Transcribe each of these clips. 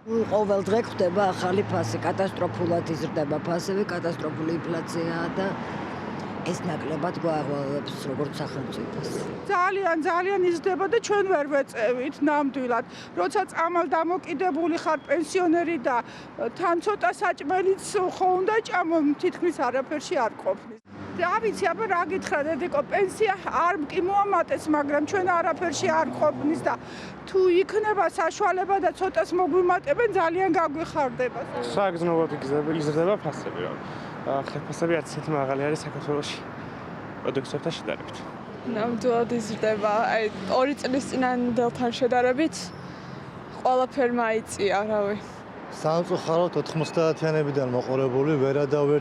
ყოველ დღე ხდება ახალი ფასი, კატასტროფულად იზრდება ფასები, კატასტროფული ინფლაციაა და ეს ნაკლებად გვააღვალებს როგორც სახელმწიფოს. ძალიან იზრდება და ჩვენ ვერ ვეწევით ნამდვილად. როცა წამალ-დამოკიდებული ხარ პენსიონერი და თან ცოტა საჭმელიც ხო უნდა ჭამო, თითქმის არაფერში არ ყოფნის. რა ვიცი, აბა რა გითხრა დედიკო, პენსია არ კი მოამატეს, მაგრამ ჩვენ არაფერში არ ყოფნის და თუ იქნება საშუალება და ცოტას მოგვიმატებენ, ძალიან გაგვიხარდება. საგრძნობოდ იზრდება ფასები. ხელფასები არც ისეთი მაღალი არის საქართველოში პროდუქციებთან შედარებით. ნამდვილად იზრდება. აი 2 წლის წინანდელთან შედარებით ყველაფერმა აიწია, რავი. სამწუხაროდ 90-იანებიდან მოყოლებული ვერ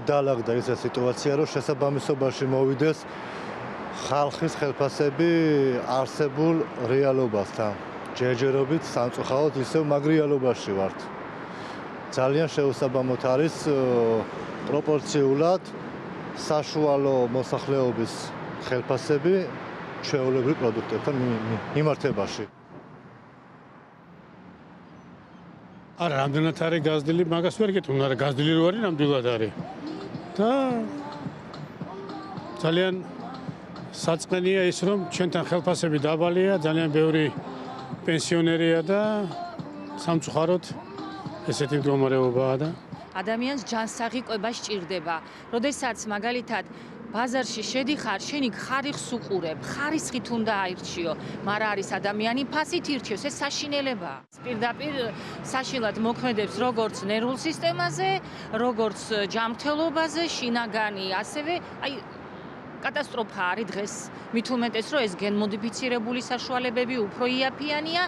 დაალაგდა ისეთი სიტუაცია, რომ შესაბამისობაში მოვიდეს ხალხის ხელფასები არსებულ რეალობასთან. ჯერჯერობით სამწუხაროდ ისევ მაგ რეალობაში ვართ. ძალიან შეუსაბამოდ არის პროპორციულად საშუალო მოსახლეობის ხელფასები ჩვეულებრივ პროდუქტებთან მიმართებაში. არა, რამდენად არის გაზრდილი, მაგას ვერ გეტყვი, მაგრამ გაზრდილი რო არის, ნამდვილად არის. და ძალიან საწყენია ის, რომ ჩვენთან ხელფასები დაბალია, ძალიან ბევრი პენსიონერია და სამწუხაროდ ესეთი მდგომარეობაა და ადამიანს ჯანსაღი კვება სჭირდება. როდესაც მაგალითად ბაზარში შედიხარ, შენი ხარიხს უყურებ, ხარისხით უნდა აირჩიო, მაგრამ არის ადამიანი ფასით ირჩევს, ეს საშინელებაა. პირდაპირ საშინლად მოქმედებს როგორც ნერვულ სისტემაზე, როგორც ჯანმრთელობაზე, შინაგანი, ასევე აი კატასტროფა არის დღეს. მით უმეტეს, რომ ეს გენმოდიფიცირებული საშუალებები უფრო იაფიანია,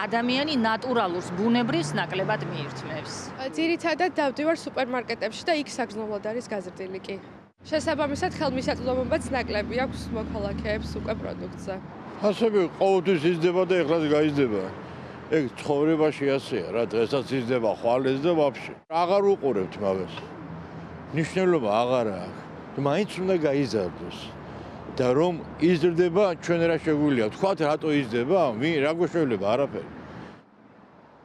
ადამიანი ნატურალურს, ბუნებრივს ნაკლებად მიირთმევს. ძირითადად დავდივარ სუპერმარკეტებში და იქ საგრძნობლად არის გაზრდილი კი. შესაბამისად ხელმისაწვდომობაც ნაკლები აქვს მოქალაქეებს უკვე პროდუქტზე. ფასები ყოველთვის იზრდება და ეხლაც გაიზრდება. ეგ ცხოვრებაში ასეა რა, დღესაც იზრდება, ხვალეს და ვაფშე. აღარ უყურებთ მაგას. ნიშნულობა აღარ აქვს. მაინც უნდა გაიზარდოს. და რომ იზრდება, ჩვენ რა შეგვიძლია? თქვათ რატო იზრდება? რა გვეშველება? არაფერი.